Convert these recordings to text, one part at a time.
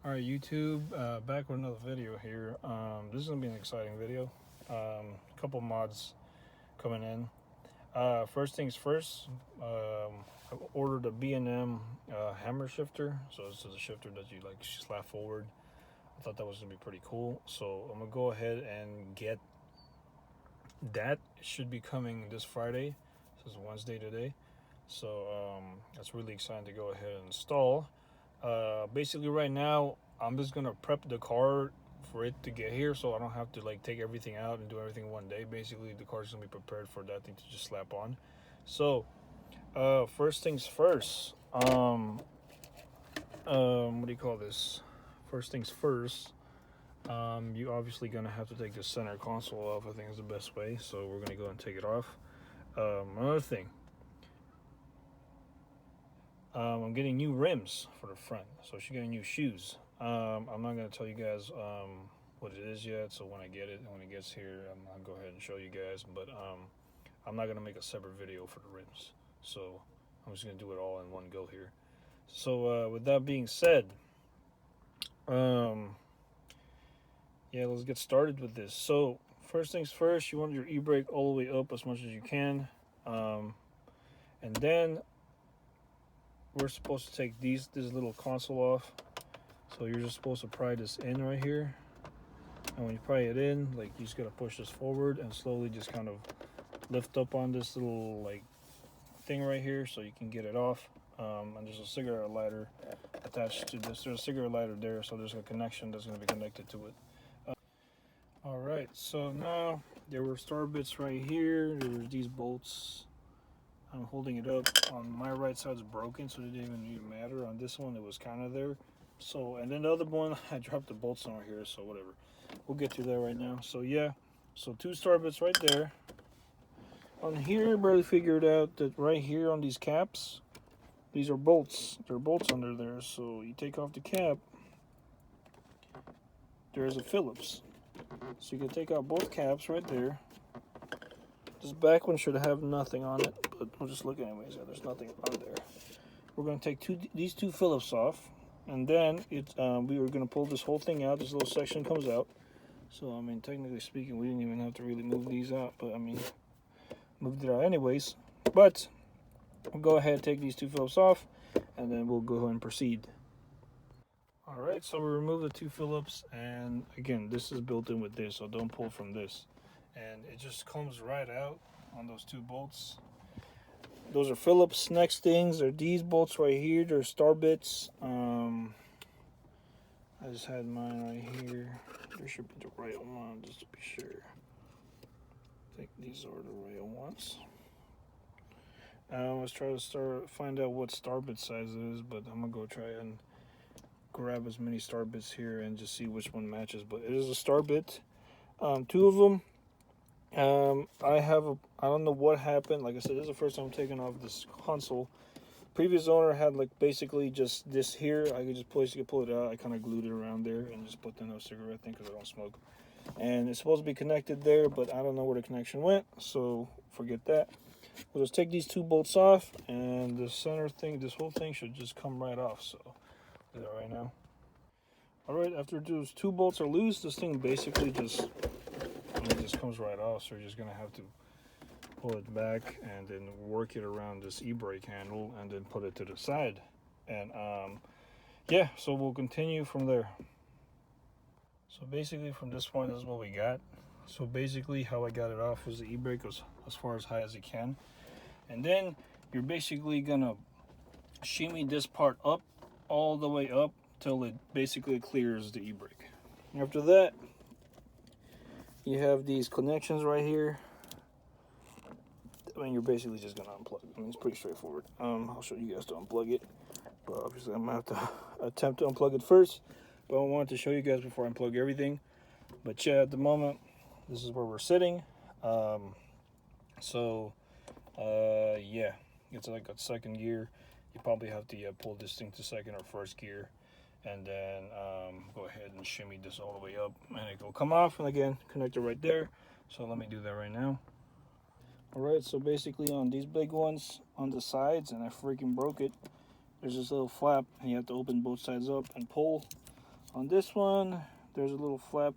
All right, YouTube, back with another video here. This is gonna be an exciting video. A couple mods coming in. First things first, I ordered a B&M Hammer shifter. So this is a shifter that you like slap forward. I thought that was gonna be pretty cool. So I'm gonna go ahead and get that. It should be coming this Friday. This is Wednesday today. So that's really exciting to go ahead and install. Basically right now I'm just gonna prep the car for it to get here, so I don't have to like take everything out and do everything one day. Basically the car's gonna be prepared for that thing to just slap on. So first things first, what do you call this, first things first, you obviously gonna have to take the center console off. I think is the best way, so we're gonna go and take it off. Another thing, I'm getting new rims for the front, so she's getting new shoes. I'm not gonna tell you guys what it is yet. So when I get it, and when it gets here, I'll go ahead and show you guys. But I'm not gonna make a separate video for the rims. So I'm just gonna do it all in one go here. So with that being said, yeah, let's get started with this. So first things first, you want your e-brake all the way up as much as you can, and then we're supposed to take this little console off. So you're just supposed to pry this in right here, and when you pry it in, like, you just gotta push this forward and slowly just kind of lift up on this little like thing right here so you can get it off. And there's a cigarette lighter attached to this. There's a cigarette lighter there, so there's a connection that's going to be connected to it. All right, so now there were star bits right here. There were these bolts. I'm holding it up. On my right side's broken, so it didn't even matter. On this one, it was kind of there. So, and then the other one, I dropped the bolts on here, so whatever. We'll get to that right now. So yeah, so two star bits right there. On here, I barely figured out that right here on these caps, these are bolts. There are bolts under there. So you take off the cap, there's a Phillips. So you can take out both caps right there. This back one should have nothing on it, but we'll just look anyways. Yeah, there's nothing on there. We're going to take these two Phillips off, and then we were going to pull this whole thing out. This little section comes out. So, I mean, technically speaking, we didn't even have to really move these out, but I mean, moved it out anyways. But we'll go ahead and take these two Phillips off, and then we'll go ahead and proceed. All right, so we remove the two Phillips, and again, this is built in with this, so don't pull from this. And it just comes right out on those two bolts. Those are Phillips. Next things are these bolts right here. They're star bits. I just had mine right here. There should be the right one, just to be sure. I think these are the right ones. Let's try to find out what star bit size it is, but I'm gonna go try and grab as many star bits here and just see which one matches. But it is a star bit. Two of them. I don't know what happened. Like I said, this is the first time I'm taking off this console. Previous owner had like basically just this here. I could just pull it out. I kind of glued it around there and just put in a cigarette thing because I don't smoke. And it's supposed to be connected there, but I don't know where the connection went, so forget that. We'll just take these two bolts off, and the center thing, this whole thing should just come right off. So do that right now. All right, after those two bolts are loose, this thing basically just comes right off. So you're just gonna have to pull it back and then work it around this e-brake handle and then put it to the side. And yeah, so we'll continue from there. So basically from this point, this is what we got. So basically how I got it off was the e-brake was as far as high as it can. And then you're basically gonna shimmy this part up all the way up till it basically clears the e-brake. After that, you have these connections right here. I mean, you're basically just gonna unplug it. I mean, it's pretty straightforward. I'll show you guys to unplug it, but obviously I'm gonna have to attempt to unplug it first. But I wanted to show you guys before I unplug everything. But yeah, at the moment, this is where we're sitting. Yeah, it's like a second gear. You probably have to pull this thing to second or first gear, and then go ahead and shimmy this all the way up, and it will come off. And again, connect it right there. So let me do that right now. All right, so basically on these big ones on the sides, and I freaking broke it, there's this little flap, and you have to open both sides up and pull. On this one, there's a little flap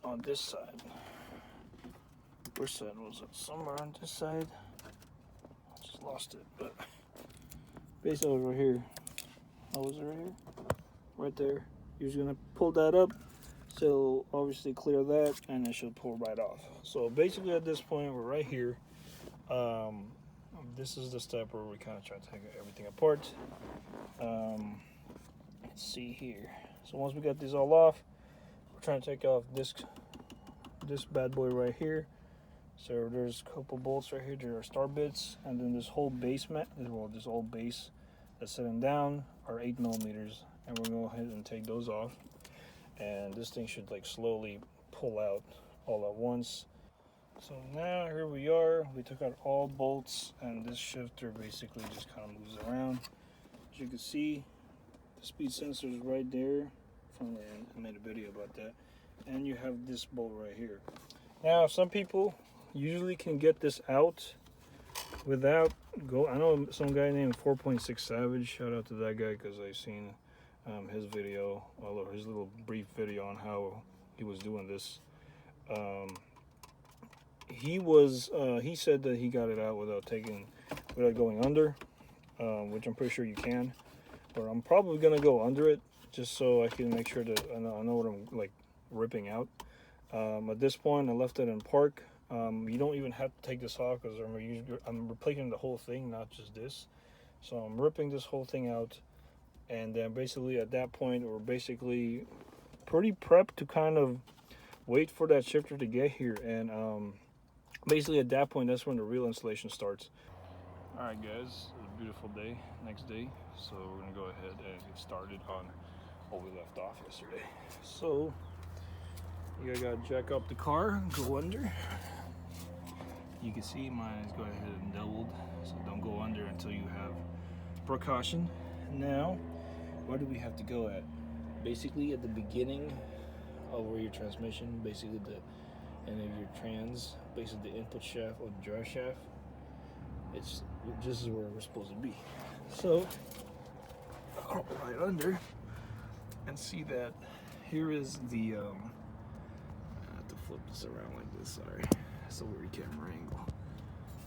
on this side. Which side was it? Somewhere on this side. I just lost it, but basically over here. Oh, was it right here? Right there. You're just gonna pull that up. So obviously clear that, and it should pull right off. So basically at this point, we're right here. This is the step where we kind of try to take everything apart. Let's see here. So once we got these all off, we're trying to take off this bad boy right here. So there's a couple bolts right here. There are star bits, and then this whole base mat, well, this whole base that's sitting down are 8 millimeters, and we're gonna go ahead and take those off. And this thing should like slowly pull out all at once. So now here we are. We took out all bolts, and this shifter basically just kind of moves around. As you can see, the speed sensor is right there. I made a video about that. And you have this bolt right here. Now, some people usually can get this out without I know some guy named 4.6 Savage. Shout out to that guy because I've seen his video, or his little brief video on how he was doing this. He said that he got it out without going under, which I'm pretty sure you can. But I'm probably gonna go under it just so I can make sure that I know what I'm like ripping out. At this point, I left it in park. You don't even have to take this off because I'm replacing the whole thing, not just this. So I'm ripping this whole thing out, and then basically at that point, we're basically pretty prepped to kind of wait for that shifter to get here. And basically at that point, that's when the real installation starts. All right, guys, it's a beautiful day, next day. So we're gonna go ahead and get started on what we left off yesterday. So you gotta jack up the car, go under. You can see mine is going ahead and doubled, so don't go under until you have precaution. Now, where do we have to go at? Basically at the beginning of where your transmission, basically the end of your trans, basically the input shaft or the drive shaft. This is where we're supposed to be. So I'll go right under and see that here is the I have to flip this around like this, sorry. That's a weird camera angle.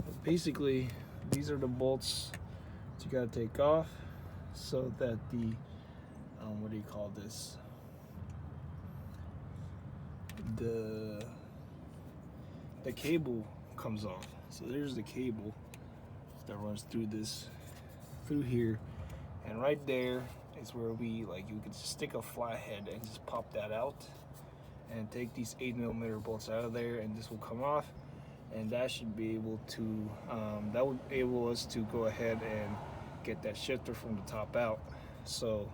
But basically, these are the bolts that you gotta take off so that the what do you call this? The cable comes off. So there's the cable that runs through here, and right there is where you could stick a flathead and just pop that out and take these 8 millimeter bolts out of there, and this will come off, and that should be able to that would enable us to go ahead and get that shifter from the top out. So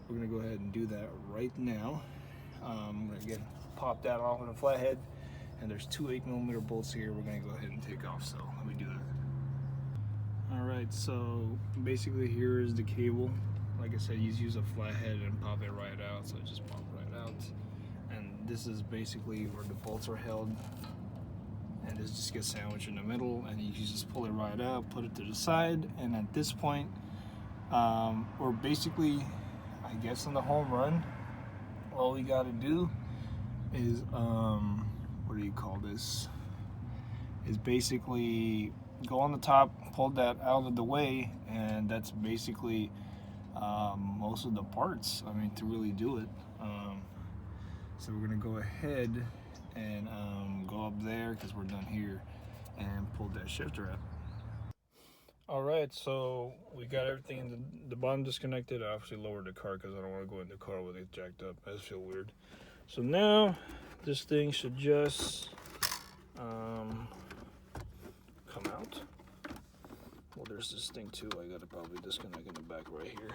we're gonna go ahead and do that right now. I'm gonna pop that off with a flathead, and there's 2 8 millimeter bolts here we're gonna go ahead and take off. So let me do that. All right, so basically here is the cable. Like I said, you use a flathead and pop it right out, so it just popped right out. And this is basically where the bolts are held, and this just gets sandwiched in the middle, and you just pull it right out, put it to the side, and at this point we're basically, I guess, in the home run. All we got to do is what do you call this, is basically go on the top, pull that out of the way, and that's basically most of the parts, I mean, to really do it. So we're gonna go ahead and go up there because we're done here and pull that shifter out. All right, so we got everything in the bottom disconnected. I obviously lowered the car because I don't want to go in the car with it jacked up. I just feel weird. So now this thing should just come out. Well, there's this thing too. I gotta probably disconnect in the back right here.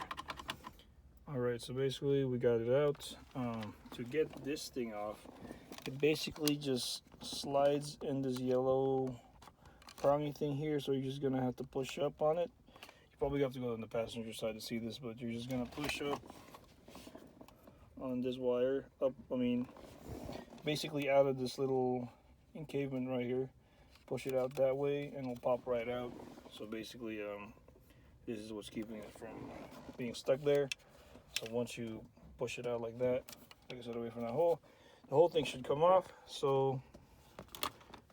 All right, so basically we got it out. To get this thing off, it basically just slides in this yellow prongy thing here, so you're just gonna have to push up on it. You probably have to go on the passenger side to see this, but you're just gonna push up on this wire, basically out of this little encavement right here. Push it out that way and it'll pop right out. So basically this is what's keeping it from being stuck there. So once you push it out like that, like I said, away from that hole. The whole thing should come off. So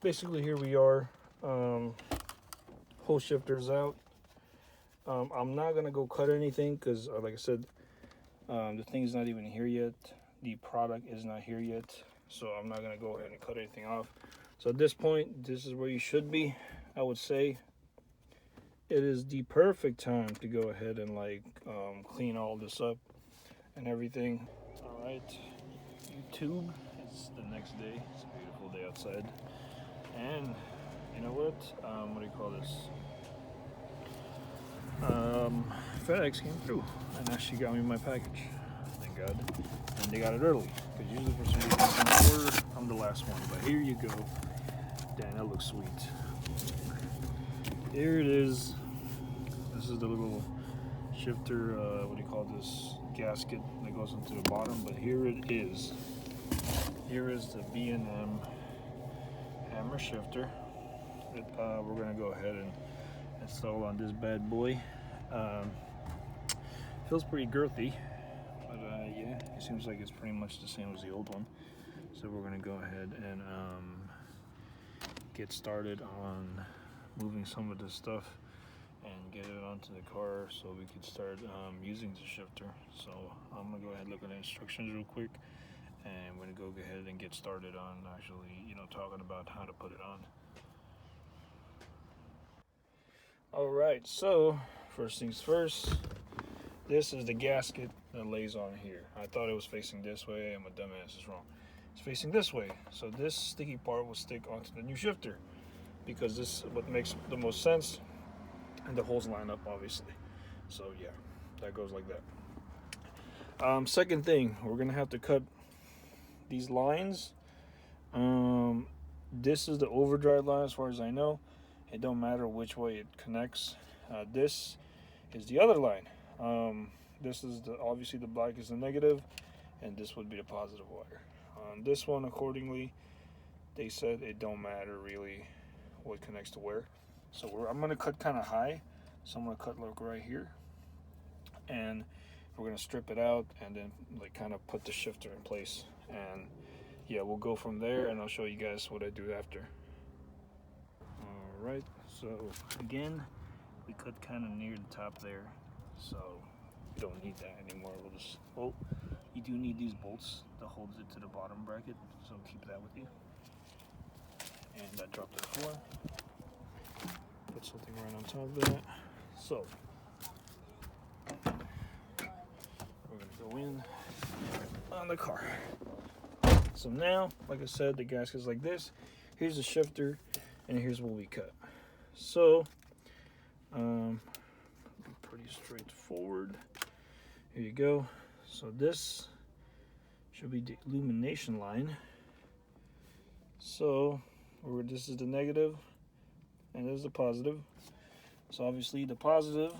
basically here we are. Whole shifter's out. I'm not gonna go cut anything because like I said, the thing's not even here yet. The product is not here yet, so I'm not gonna go ahead and cut anything off. So at this point, this is where you should be. I would say it is the perfect time to go ahead and like clean all this up and everything. All right, YouTube, it's the next day. It's a beautiful day outside, and you know what? What do you call this? FedEx came through and actually got me my package. Thank God. And they got it early, because usually for some reason order, I'm the last one. But here you go. Damn, that looks sweet. Here it is. This is the little shifter, what do you call this, gasket that goes into the bottom. But here it is. Here is the B&M Hammer shifter. We're going to go ahead and install on this bad boy. Feels pretty girthy, but yeah, it seems like it's pretty much the same as the old one. So we're going to go ahead and get started on moving some of this stuff and get it onto the car so we can start using the shifter. So I'm going to go ahead and look at the instructions real quick, and we're going to go ahead and get started on actually, you know, talking about how to put it on. Alright, so first things first, this is the gasket that lays on here. I thought it was facing this way, and my dumbass is wrong. It's facing this way, so this sticky part will stick onto the new shifter, because this is what makes the most sense, and the holes line up obviously. So yeah, that goes like that. Second thing, we're gonna have to cut these lines. This is the overdrive line as far as I know. It don't matter which way it connects. This is the other line. This is obviously the black is the negative, and this would be the positive wire. On this one, accordingly, they said it don't matter really what connects to where. So I'm gonna cut kind of high. So I'm gonna cut like right here, and we're gonna strip it out and then like kind of put the shifter in place. And yeah, we'll go from there, and I'll show you guys what I do after. Alright, so again, we cut kind of near the top there, so we don't need that anymore. We'll just, well, you do need these bolts that holds it to the bottom bracket, so keep that with you. And I dropped the floor, put something right on top of that. So we're gonna go in on the car. So now, like I said, the gasket's like this. Here's the shifter, and here's what we cut. So pretty straightforward. Here you go. So this should be the illumination line. So this is the negative, and this is the positive. So obviously the positive,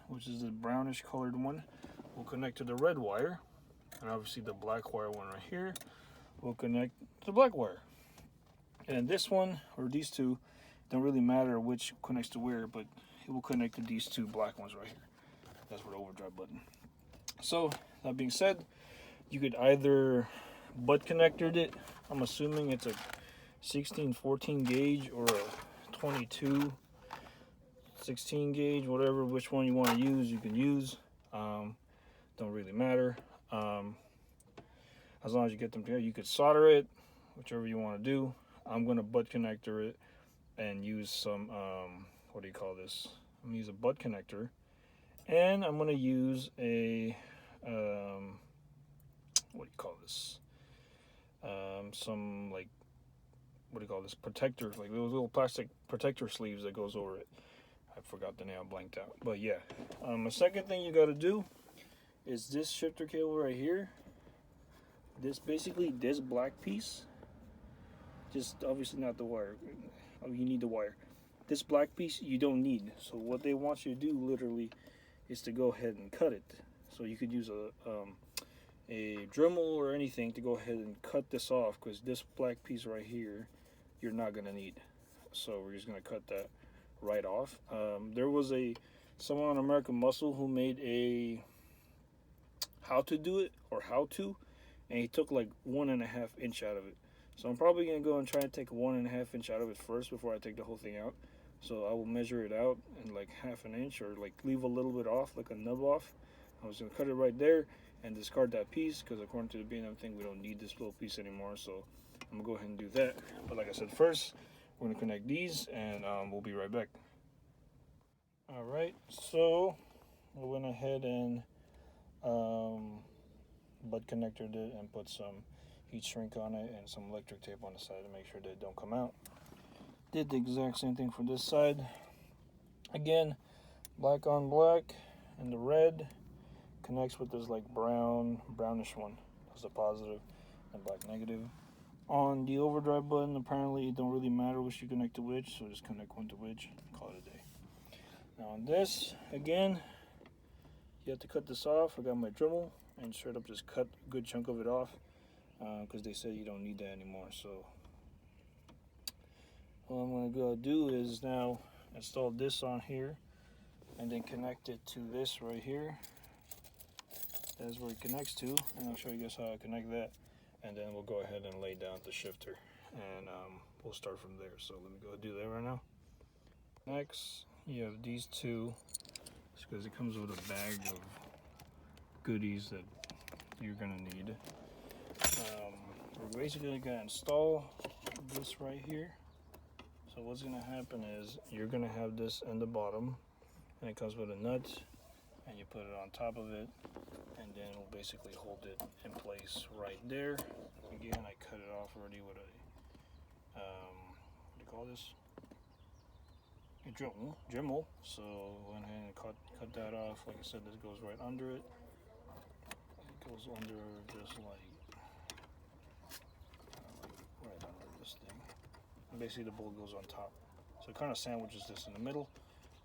which is the brownish colored one, will connect to the red wire, and obviously the black wire one right here will connect to the black wire. And this one, or these two, don't really matter which connects to where, but it will connect to these two black ones right here. That's for the overdrive button. So that being said, you could either butt connected it. I'm assuming it's a 16-14 gauge or a 22 16 gauge, whatever, which one you want to use, you can use. Don't really matter. As long as you get them together, you could solder it, whichever you want to do. I'm going to butt connector it and use some, what do you call this? I'm going to use a butt connector, and I'm going to use a, what do you call this? Some, like, what do you call this? Protector, like those little plastic protector sleeves that goes over it. I forgot the name, I blanked out. But yeah, the second thing you got to do is this shifter cable right here. This black piece, just obviously not the wire. You need the wire. This black piece you don't need. So what they want you to do literally is to go ahead and cut it. So you could use a Dremel or anything to go ahead and cut this off, because this black piece right here you're not gonna need. So we're just gonna cut that right off. There was someone on American Muscle who made a how to do it or how to, and he took like 1.5 inch out of it. So I'm probably gonna go and try and take 1.5 inch out of it first before I take the whole thing out. So I will measure it out in like 1/2 inch, or like leave a little bit off, like a nub off. I was gonna cut it right there and discard that piece, because according to the B&M thing, we don't need this little piece anymore. So I'm gonna go ahead and do that. But like I said, first we're gonna connect these, and we'll be right back. All right, so I went ahead and butt connectored it and put some heat shrink on it and some electric tape on the side to make sure they don't come out. Did the exact same thing for this side. Again, black on black, and the red connects with this like brownish one. That's a positive, and black negative. On the overdrive button, apparently it don't really matter which you connect to which, so just connect one to which, call it a day. Now on this, again, you have to cut this off. I got my Dremel and straight up just cut a good chunk of it off, because they said you don't need that anymore. So what I'm going to go do is now install this on here and then connect it to this right here. That's where it connects to, and I'll show you guys how I connect that, and then we'll go ahead and lay down the shifter, and we'll start from there. So let me go do that right now. Next, you have these two, because it comes with a bag of goodies that you're gonna need. We're basically gonna install this right here. So what's gonna happen is you're gonna have this in the bottom, and it comes with a nut, and you put it on top of it, and then it'll basically hold it in place right there. Again, I cut it off already with a what do you call this? A Dremel. So went ahead and cut that off. Like I said, this goes right under it. It goes under just like right under this thing. And basically the bolt goes on top. So it kind of sandwiches this in the middle,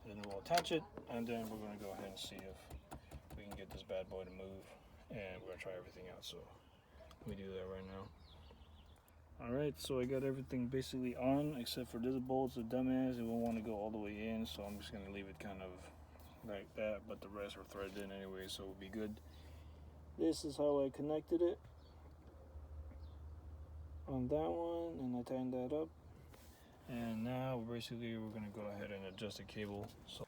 and then we'll attach it, and then we're going to go ahead and see if we can get this bad boy to move, and we're going to try everything out. So let me do that right now. Alright, so I got everything basically on except for this bolt. It's a dumbass, it won't want to go all the way in, so I'm just going to leave it kind of like that, but the rest were threaded in anyway, so it'll be good. This is how I connected it on that one, and I tightened that up. And now basically we're going to go ahead and adjust the cable. So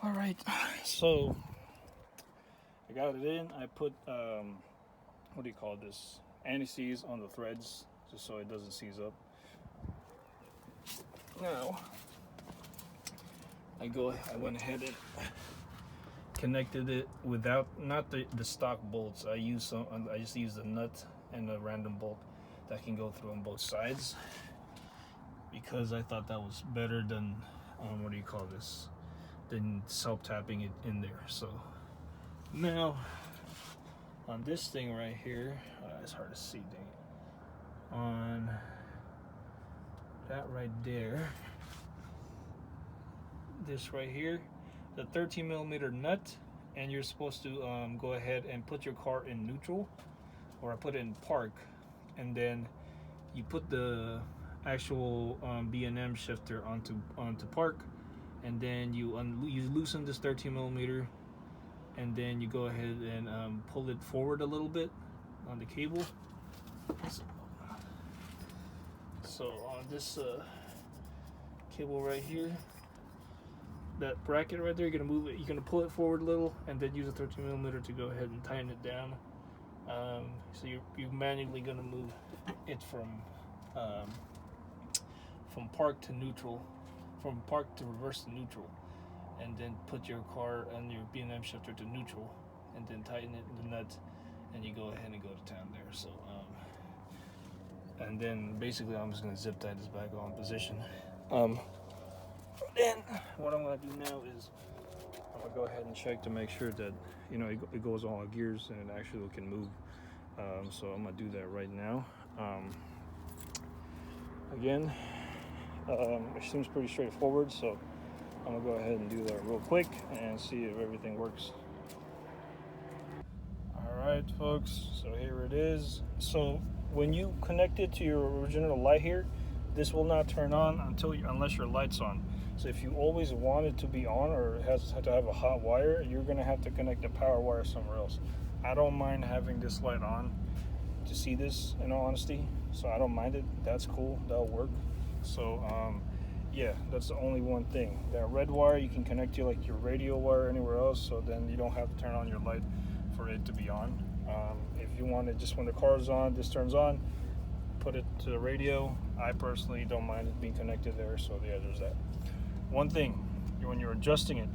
alright, so I got it in. I put what do you call this, anti-seize on the threads, just so it doesn't seize up. Now I went ahead and connected it without, not the stock bolts. I just used a nut and a random bolt that can go through on both sides, because I thought that was better than what do you call this, than self-tapping it in there. So now on this thing right here, it's hard to see, dang it. On that right there, this right here, the 13mm nut, and you're supposed to go ahead and put your car in neutral, or I put it in park, and then you put the actual B&M shifter onto park, and then you loosen this 13mm, and then you go ahead and pull it forward a little bit on the cable. So on this cable right here, that bracket right there, you're gonna move it. You're gonna pull it forward a little, and then use a 13mm to go ahead and tighten it down. So you're manually gonna move it from park to neutral, from park to reverse to neutral, and then put your car and your B&M shifter to neutral, and then tighten it in the nut, and you go ahead and go to town there. So and then basically I'm just gonna zip tie this back on position. Then what I'm gonna do now is I'm gonna go ahead and check to make sure that, you know, it goes on all gears and it actually can move. So I'm gonna do that right now. Again, it seems pretty straightforward, so I'm gonna go ahead and do that real quick and see if everything works. Alright folks, so here it is. So when you connect it to your original light here, this will not turn on unless your light's on. So if you always want it to be on, or it has to have a hot wire, you're gonna have to connect the power wire somewhere else. I don't mind having this light on to see this, in all honesty. So I don't mind it. That's cool. That'll work. So yeah, that's the only one thing. That red wire you can connect to like your radio wire anywhere else, so then you don't have to turn on your light for it to be on. If you want it just when the car is on, this turns on, put it to the radio. I personally don't mind it being connected there, so yeah, there's that. One thing, when you're adjusting it,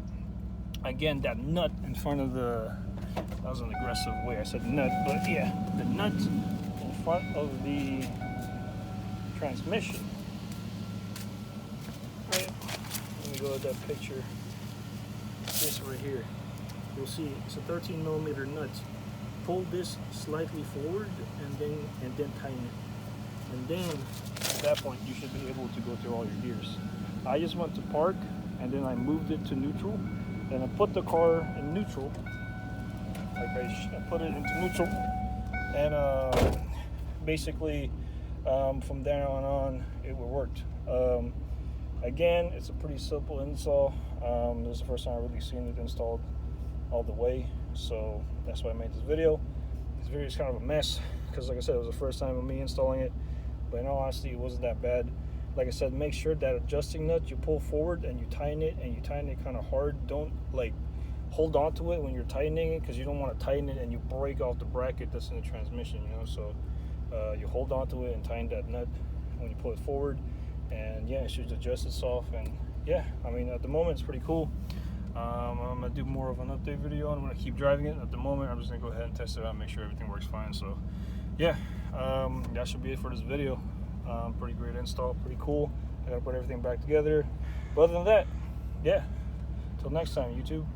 again, that nut in front of the, that was an aggressive way, I said nut, but yeah, the nut in front of the transmission. Right, let me go to that picture. This right here, you'll see it's a 13mm nut. Pull this slightly forward and then tighten it. And then at that point you should be able to go through all your gears. I just went to park and then I moved it to neutral. Then I put the car in neutral. Like I put it into neutral. And basically from there on it worked. Again, it's a pretty simple install. This is the first time I've really seen it installed all the way, so that's why I made this video. This video is kind of a mess because, like I said, it was the first time of me installing it, but in all honesty, it wasn't that bad. Like I said, make sure that adjusting nut you pull forward and you tighten it, and you tighten it kind of hard. Don't like hold on to it when you're tightening it, because you don't want to tighten it and you break off the bracket that's in the transmission, you know. So you hold on to it and tighten that nut when you pull it forward, and yeah, it should adjust itself. And yeah, I mean, at the moment it's pretty cool. I'm gonna do more of an update video. I'm gonna keep driving it. At the moment, I'm just gonna go ahead and test it out and make sure everything works fine. So yeah, that should be it for this video. Pretty great install, pretty cool. I gotta put everything back together, but other than that, yeah, till next time, YouTube.